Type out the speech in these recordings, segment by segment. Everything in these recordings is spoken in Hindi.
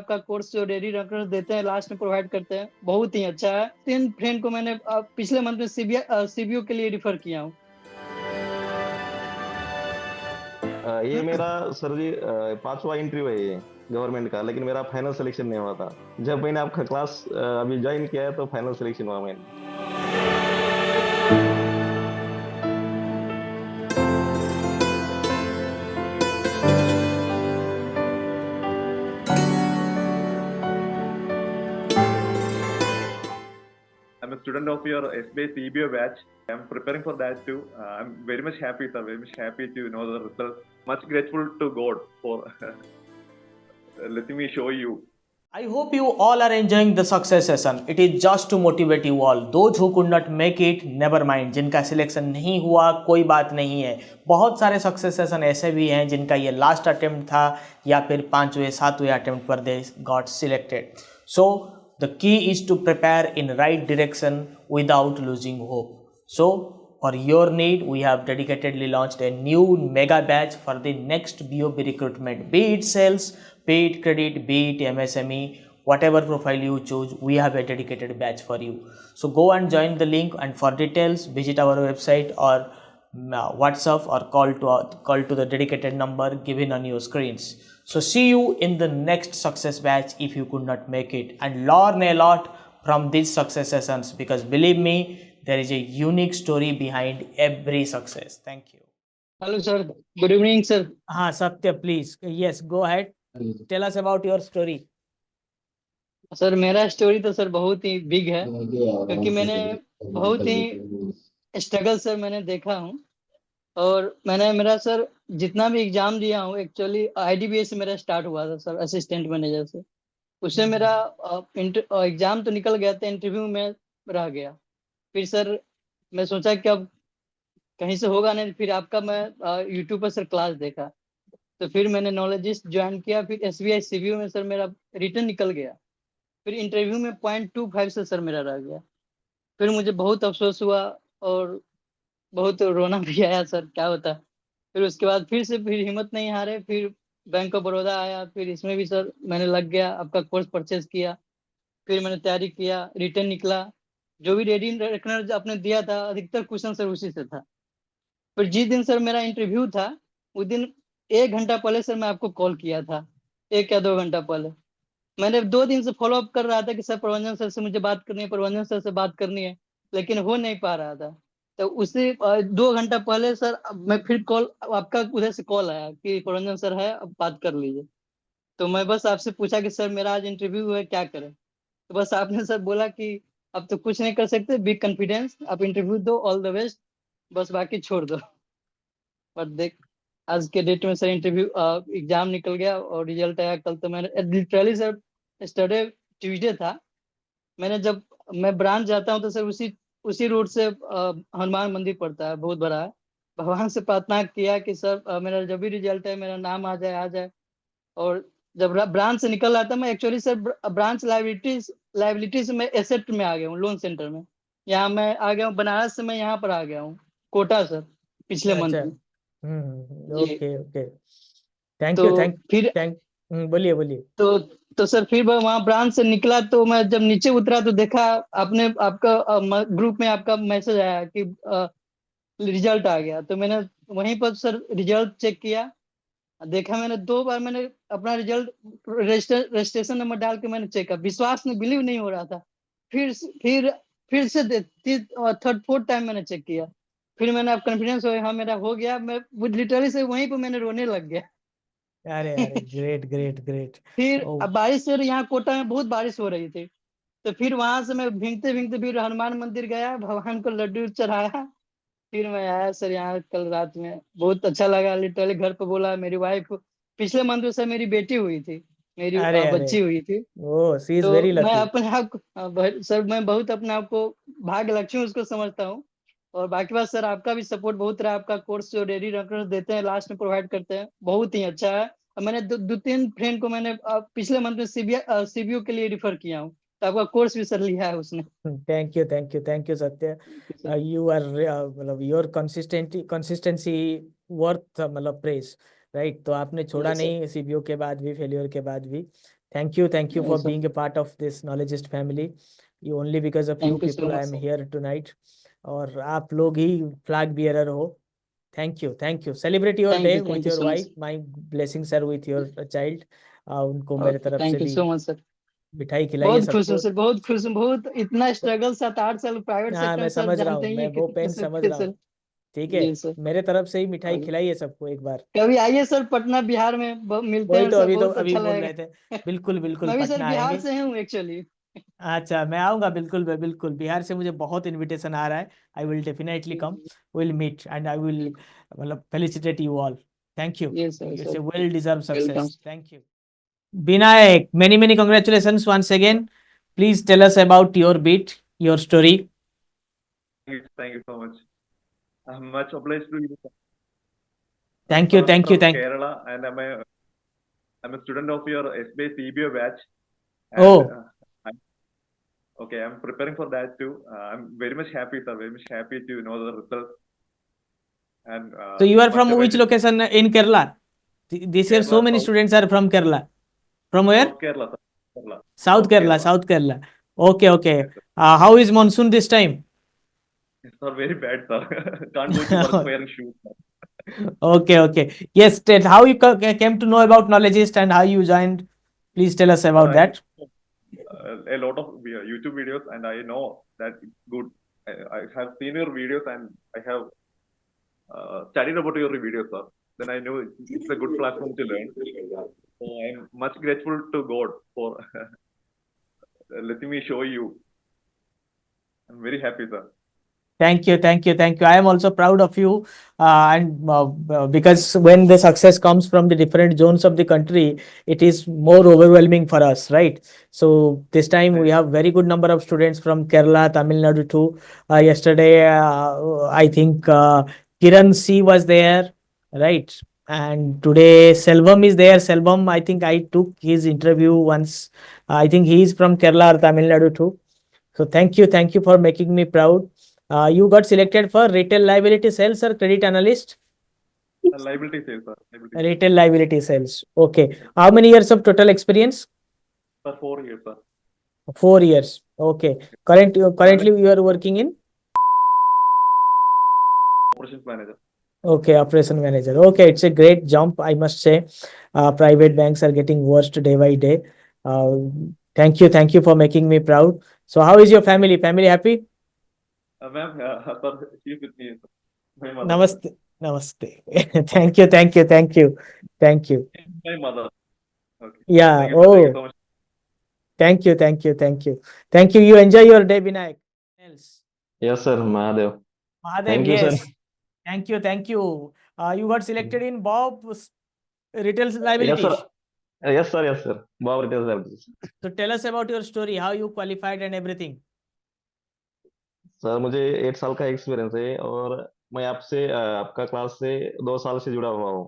आपका कोर्स जो रेडी रेफरेंस देते हैं लास्ट में प्रोवाइड करते हैं, बहुत ही अच्छा है। 3 फ्रेंड को मैंने पिछले मंथ में सीबीयू के लिए रिफर किया हूँ। ये मेरा सर जी 5वां इंटरव्यू है ये गवर्नमेंट का, लेकिन मेरा फाइनल सिलेक्शन नहीं हुआ था। जब मैंने आपका क्लास अभी ज्वाइन किया है तो फाइनल सिलेक्शन हुआ मैंने। I'm a student of your SBI CBO batch. I'm preparing for that too. I'm very much happy, sir. Very much happy to know the results. Much grateful to God for letting me show you. I hope you all are enjoying the success session. It is just to motivate you all. Those who could not make it, never mind. जिनका सिलेक्शन नहीं हुआ कोई बात नहीं है। बहुत सारे सक्सेस सेशन ऐसे भी हैं जिनका ये लास्ट अटेम्प्ट था या फिर 5वें 7वें अटेम्प्ट पर they got selected. So the key is to prepare in right direction without losing hope. So for your need, we have dedicatedly launched a new mega batch for the next BOP recruitment. Be it sales, be it credit, be it MSME, whatever profile you choose, we have a dedicated batch for you. So go and join the link, and for details visit our website or WhatsApp or call to the dedicated number given on your screens. So see you in the next success batch if you could not make it, and learn a lot from these success sessions, because believe me, there is a unique story behind every success. Thank you. Hello sir, good evening sir. हाँ Satya, please yes go ahead, tell us about your story. Sir मेरा स्टोरी तो सर बहुत ही बिग है, क्योंकि मैंने बहुत ही स्ट्रगल सर मैंने देखा हूँ। और मैंने मेरा सर जितना भी एग्जाम दिया हूँ, एक्चुअली आईडीबीआई से मेरा स्टार्ट हुआ था सर, असिस्टेंट मैनेजर से। उससे मेरा एग्जाम तो निकल गया था, इंटरव्यू में रह गया। फिर सर मैं सोचा कि अब कहीं से होगा नहीं, फिर आपका मैं यूट्यूब पर सर क्लास देखा, तो फिर मैंने नॉलेजिस्ट ज्वाइन किया। फिर एसबीआई सीबीयू में सर मेरा रिटर्न निकल गया। फिर इंटरव्यू में 0.25 से सर मेरा रह गया। फिर मुझे बहुत अफसोस हुआ और बहुत रोना भी आया सर, क्या होता। फिर उसके बाद फिर हिम्मत नहीं हारे, फिर बैंक ऑफ बड़ौदा आया, फिर इसमें भी सर मैंने लग गया, आपका कोर्स परचेज किया। फिर मैंने तैयारी किया, रिटर्न निकला। जो भी रेडी रेकनर आपने दिया था, अधिकतर क्वेश्चन सर उसी से था। फिर जिस दिन सर मेरा इंटरव्यू था, उस दिन 1 घंटा पहले सर मैं आपको कॉल किया था, 1 या 2 घंटा पहले। मैंने 2 दिन से फॉलो अप कर रहा था कि सर प्रबंधन सर से मुझे बात करनी है, प्रबंधन सर से बात करनी है, लेकिन हो नहीं पा रहा था। तो उसी 2 घंटा पहले सर मैं फिर कॉल, आपका उधर से कॉल आया कि प्रबंधन सर है, अब बात कर लीजिए। तो मैं बस आपसे पूछा कि सर मेरा आज इंटरव्यू है, क्या करें। तो बस आपने सर बोला कि अब तो कुछ नहीं कर सकते, बी कॉन्फिडेंस, आप इंटरव्यू दो, ऑल द बेस्ट, बस बाकी छोड़ दो। पर देख, आज के डेट में सर इंटरव्यू एग्जाम निकल गया और रिजल्ट आया कल। तो मैंने लिटरली सर स्टरडे ट्यूसडे था, मैंने जब मैं ब्रांच जाता हूँ तो सर उसी उसी रोड से हनुमान मंदिर पड़ता है, बहुत बड़ा है। भगवान से प्रार्थना किया कि सर मेरा जब भी रिजल्ट है मेरा नाम आ जाए, आ जाए। और जब ब्रांच से निकल रहा था मैं, एक्चुअली सर ब्रांच लाइबिलिटी से मैं एसेट में आ गया हूँ, लोन सेंटर में। यहाँ मैं आ गया हूँ बनारस से, मैं यहाँ पर आ गया हूँ कोटा सर, पिछले मंथ अच्छा, में। जी। ओके ओके, थैंक तो यू, थैंक फिर थैंक बोलिए बोलिए। तो सर फिर मैं वहाँ ब्रांच से निकला, तो मैं जब नीचे उतरा तो देखा आपने आपका ग्रुप में आपका मैसेज आया कि रिजल्ट आ गया। तो मैंने वहीं पर सर रिजल्ट चेक किया, देखा। मैंने 2 बार मैंने अपना रिजल्ट रजिस्ट्रेशन नंबर डाल के मैंने चेक किया, विश्वास नहीं, बिलीव नहीं हो रहा था। फिर फिर फिर से थर्ड फोर्थ टाइम मैंने चेक किया। फिर मैंने अब कॉन्फिडेंस हो, हाँ मेरा हो गया। मैं लिटरली से वहीं पर मैंने रोने लग गया। अरे अरे, ग्रेट ग्रेट ग्रेट। फिर ओ, अब बारिश से, यहाँ कोटा में बहुत बारिश हो रही थी, तो फिर वहां से मैं भीगते भीगते फिर हनुमान मंदिर गया, भगवान को लड्डू चढ़ाया। फिर मैं आया सर यहाँ कल रात में, बहुत अच्छा लगा। लिटरली घर पे बोला, मेरी वाइफ, पिछले मंथ में सर मेरी बेटी हुई थी, मेरी अरे अरे, बच्ची हुई थी। ओ सी इज तो वेरी मैं लकी। अपने आप सर मैं बहुत अपने आप को भाग्य लक्ष्मी उसको समझता हूँ। और बाकी बात सर, आपका भी सपोर्ट बहुत रहा। आपका कोर्स जो रेडी रेफरेंस देते हैं लास्ट में प्रोवाइड करते हैं, बहुत ही अच्छा है। और मैंने 2-3 फ्रेंड को मैंने पिछले मंथ में सीबीयू के लिए रिफर किया हूँ, तो आपका कोर्स भी सर लिया है उसने। Thank you thank you thank you सत्य। यू आर मतलब योर कंसिस्टेंसी वर्थ मतलब प्रेस, राइट। तो आपने छोड़ा जी सर। नहीं सीबीओ के बाद भी, फेल्योर के बाद भी। Thank you for Yes, sir. being a part of this Knowledgeist family. You only because of you Thank you so people I much, am sir. here tonight. और आप लोग ही फ्लैग बियरर हो. Thank you. Celebrate your day Thank with you your so much. wife. My blessings are with your child. उनको मेरे Okay, तरफ से thank you भी so much, sir. मिठाई खिलाइए बहुत खुश हूँ सबको. सर, बहुत खुश हूँ, बहुत इतना स्ट्रगल 7-8 साल प्राइवेट हाँ, सेक्टर मैं में, सर समझ रहा जानते हूँ, ही मैं है वो कितना पेन सब समझ है रहा सर। हूँ. ठीक है, जी सर। मेरे तरफ से ही मिठाई और खिलाइए सबको एक बार. कभी आइए सर पटना बिहार में, मिलते वही हैं तो सर, अभी तो बहुत अभी अच्छा बोल रहे थे. लगेगा। बिल्कुल बिल्कुल मैं भी सर पटना बिहार आएंगे. से हूँ एक्चुअली। अच्छा, मैं आऊँगा बिल्कुल. बिल्कुल बिहार से मुझे बहुत इनविटेशन आ रहा है. I will definitely come. Will meet and I will मतलब felicitate you all. Thank you. ये sir, it's sir a well deserve welcome. Success. Thank you. Vinayak, many congratulations once again. Please tell us about your bit, your story. Thank you so much. I'm much obliged to you. Thank Sir, you, I'm thank you, from thank. Kerala, and I'm a student of your SBI CBO batch, and Oh, I'm preparing for that too. I'm very much happy, sir. Very much happy to know the results, and so you are much from which awaited location in Kerala? This year, so Kerala many South, students are from Kerala. From where? South Kerala, sir. Kerala, South South Kerala, Kerala. South Kerala. Okay, okay. Yes, sir. How is monsoon this time? Sir, very bad, sir. Can't go to work wearing shoes, sir. Okay, okay. Yes, tell how you came to know about Knowledgeist and how you joined. Please tell us Sir, about I that. a lot of YouTube videos, and I know that it's good. I have seen your videos, and I have studied about your videos, sir. Then I know it's a good platform to learn. So I'm much grateful to God for letting me show you. I'm very happy, sir. Thank you, thank you, thank you. I am also proud of you, and because when the success comes from the different zones of the country, it is more overwhelming for us, right? So this time we have very good number of students from Kerala, Tamil Nadu too. Yesterday, I think Kiran C was there, right? And today Selvam is there. Selvam, I think I took his interview once. I think he is from Kerala or Tamil Nadu too. So thank you for making me proud. You got selected for retail liability sales or credit analyst? Liability sales, sir. Liability sales. Retail liability sales. Okay. How many years of total experience? Sir, 4 years, sir. 4 years. Okay. Currently you are working in? Operations manager. Okay, operation manager. Okay, it's a great jump, I must say. Private banks are getting worse day by day. Uh, thank you for making me proud. So how is your family? Family happy? Ma'am, sir, she's with me, sir. My mother, sir. Namaste. Namaste. Thank you. My mother. Okay. Yeah. Thank you, sir. Thank you Oh, so much. thank you. You enjoy your day, Vinayak. Else. Yes, sir, Mahadev. Mahadev, Thank you, sir. yes. Thank you. You got selected in Bob's retail Yes, sir. liabilities. Yes, sir. Bob Retail Services. So tell us about your story, how you qualified and everything. Sir मुझे 8 साल का एक्सपीरियंस है और मैं आपसे आपका क्लास से 2 साल से जुड़ा हुआ हूँ।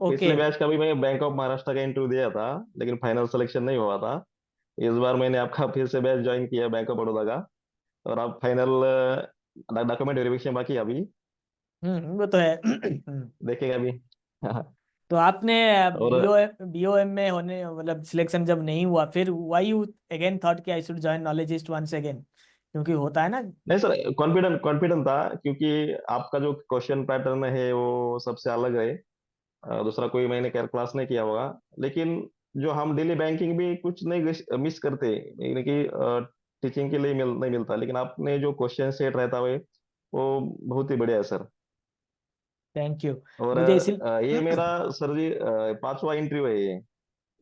पिछले Okay. बैच का भी मैं बैंक ऑफ महाराष्ट्र का इंटरव्यू दिया था, लेकिन फाइनल सिलेक्शन नहीं हुआ था। इस बार मैंने आपका फिर से बैच ज्वाइन किया बैंक ऑफ बड़ौदा का, और अब फाइनल डॉक्यूमेंट वेरिफिकेशन बाकी है अभी, वो तो है। देखेंगे अभी। तो आपने और बीओएम में होने मतलब सिलेक्शन जब नहीं हुआ, फिर व्हाई यू अगेन थॉट कि I should join Knowledgist once again? क्योंकि होता है ना। नहीं सर, कॉन्फिडेंट कॉन्फिडेंट था, क्योंकि आपका जो क्वेश्चन पैटर्न है वो सबसे अलग है। दूसरा कोई मैंने क्लास नहीं किया होगा, लेकिन जो हम डेली बैंकिंग भी कुछ नहीं मिस करते, यानी कि टीचिंग के लिए नहीं मिलता, लेकिन आपने जो क्वेश्चन सेट रहता है वो बहुत ही बढ़िया है सर। Thank you. और मुझे इसी ये मेरा सर जी 5वां इंटरव्यू है ये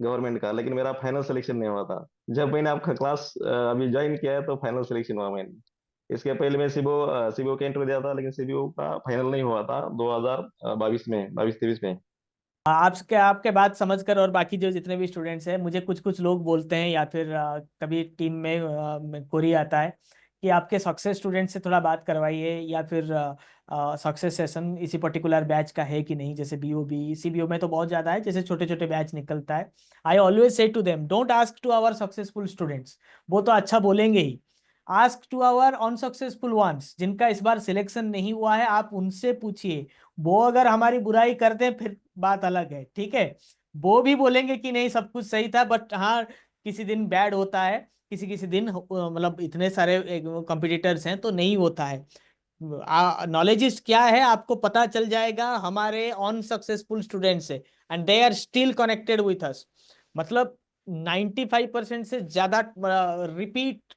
गवर्नमेंट का, लेकिन मेरा फाइनल सिलेक्शन नहीं हुआ था। जब मैंने आपका क्लास अभी ज्वाइन किया है तो फाइनल सिलेक्शन हुआ मैंने। इसके पहले मैं सीबीओ का इंटरव्यू दिया था, लेकिन सीबीओ का फाइनल नहीं हुआ था 2022 में, 22-23 में। आपके आपके बात समझकर और बाकी जो जितने भी स्टूडेंट्स हैं, मुझे कुछ कुछ लोग बोलते हैं या फिर कभी टीम में कोरी आता है कि आपके सक्सेस स्टूडेंट से थोड़ा बात करवाइए, या फिर सक्सेस सेशन इसी पर्टिकुलर बैच का है कि नहीं। जैसे बीओबी सीबीओ में तो बहुत ज़्यादा है, जैसे छोटे छोटे बैच निकलता है। I always say to them, don't ask to our successful students, वो तो अच्छा बोलेंगे ही। Ask to our unsuccessful ones, जिनका इस बार सिलेक्शन नहीं हुआ है, आप उनसे पूछिए। वो अगर हमारी बुराई करते हैं फिर बात अलग है, ठीक है। वो भी बोलेंगे कि नहीं सब कुछ सही था, बट हाँ किसी दिन बैड होता है, किसी किसी दिन मतलब इतने सारे कंपटीटर्स हैं तो नहीं होता है। नॉलेज क्या है आपको पता चल जाएगा हमारे ऑन सक्सेसफुल स्टूडेंट से, and they are still connected with us. मतलब 95% से ज्यादा repeat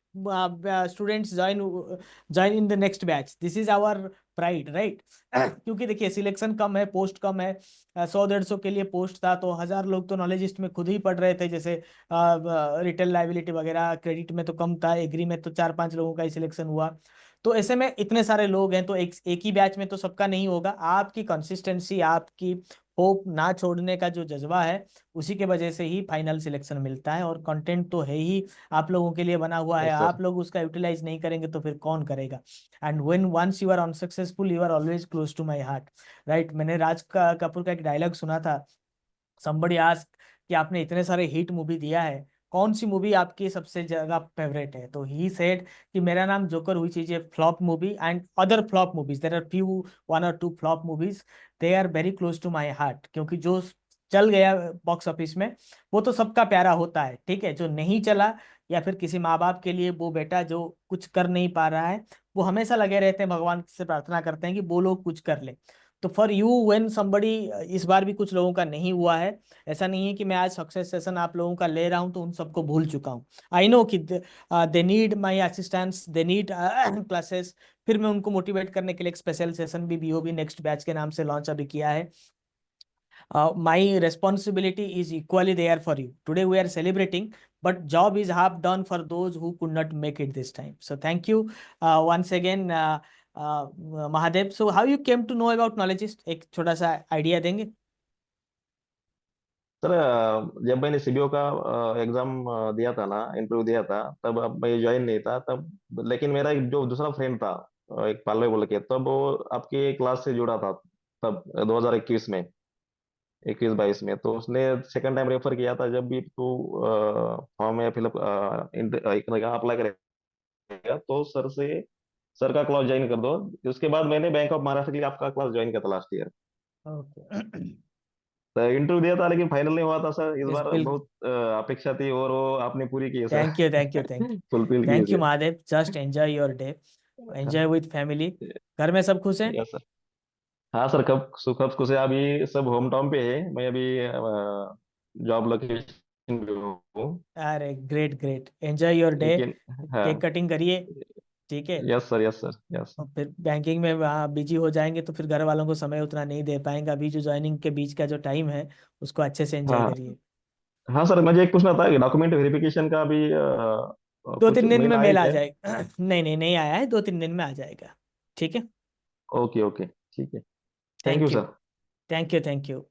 students join in the next batch. This is our pride, right. क्योंकि देखिए सिलेक्शन कम है, पोस्ट कम है, 100-150 के लिए पोस्ट था तो 1000 लोग तो नॉलेजिस्ट में खुद ही पढ़ रहे थे। जैसे रिटेल लाइबिलिटी वगैरह, क्रेडिट में तो कम था, एग्री में तो 4-5 लोगों का ही सिलेक्शन हुआ। तो ऐसे में इतने सारे लोग हैं तो एक ही बैच में तो सबका नहीं होगा। आपकी कंसिस्टेंसी, आपकी होप ना छोड़ने का जो जज्बा है, उसी के वजह से ही फाइनल सिलेक्शन मिलता है। और कंटेंट तो है ही आप लोगों के लिए बना हुआ है, यस सर। आप लोग उसका यूटिलाइज नहीं करेंगे तो फिर कौन करेगा। And when once you are unsuccessful you are always close to my heart, right. मैंने कपूर का एक डायलॉग सुना था, somebody asked कि आपने इतने सारे हिट मूवी दिया है, कौन सी मूवी आपकी सबसे ज्यादा फेवरेट है, तो ही सेड कि मेरा नाम जोकर हुई चीज है flop movie, and other flop movies, there are few 1 or 2 flop movies, they are very close to my heart. क्योंकि जो चल गया बॉक्स ऑफिस में वो तो सबका प्यारा होता है, ठीक है। जो नहीं चला, या फिर किसी माँ बाप के लिए वो बेटा जो कुछ कर नहीं पा रहा है, वो हमेशा लगे रहते हैं, भगवान से प्रार्थना करते हैं कि वो लोग कुछ कर ले। तो फॉर यू व्हेन समबडी, इस बार भी कुछ लोगों का नहीं हुआ है। ऐसा नहीं है कि मैं आज सक्सेस सेशन आप लोगों का ले रहा हूं तो उन सबको भूल चुका हूं। आई नो कि they need my assistance, they need classes. फिर मैं उनको मोटिवेट करने के लिए एक स्पेशल सेशन भी बीओबी नेक्स्ट बैच के नाम से लॉन्च अभी किया है। My responsibility is equally there for you. Today we are celebrating, but job is half done for those who could not make it this time. So thank you once again, Mahadev. So how you came to know about Knowledgeist? एक छोटा सा आइडिया देंगे? सर जब मैंने सीबीओ का एग्जाम दिया था ना, इंटरव्यू दिया था, तब अब मैं ज्वाइन नहीं था तब। लेकिन मेरा एक जो दूसरा फ्रेंड था, एक पालवे बोल के, तब वो आपके क्लास से जुड़ा था तब 2021 में, 21-22 में। तो उसने सेकंड टाइम रेफर किया था, जब भी तू फॉर्म में फिलअप अप्लाई करेगा तो सर का क्लास ज्वाइन कर दो। उसके बाद मैंने बैंक ऑफ महाराष्ट्र के लिए आपका क्लास ज्वाइन किया था लास्ट ईयर। ओके। तो इंटरव्यू दिया था लेकिन फाइनल नहीं हुआ था सर, इस इस बार बिल बहुत अपेक्षा थी और वो आपने पूरी की है sir. Thank you, thank you, thank you. Fulfil की थैंक यू है। Mahadev, just enjoy your day, enjoy with family. घर में सब खुश हैं? Yes sir. हाँ सर, कब सुखद खुश है। अभी सब होम टाउन पे है, मैं अभी जॉब लोकेशन पे हूँ। अरे great great, enjoy your day. लेकिन हाँ। केक कटिंग करिए, ठीक है। Yes sir, yes sir, yes. और फिर बैंकिंग में वहाँ बिजी हो जाएंगे तो फिर घर वालों को समय उतना नहीं दे पाएंगे। अभी जो ज्वाइनिंग के बीच का जो टाइम है उसको अच्छे से एंजॉय हाँ करिए। हाँ सर, मुझे एक पूछना था कि डॉक्यूमेंट वेरिफिकेशन का अभी दो कुछ तीन दिन मेल में आया है मेल आ क्या? जाएगा। नहीं नहीं नहीं आया है, 2-3 दिन में आ जाएगा, ठीक है। ओके ओके, ठीक है। Thank you thank you, sir. Thank you, thank you.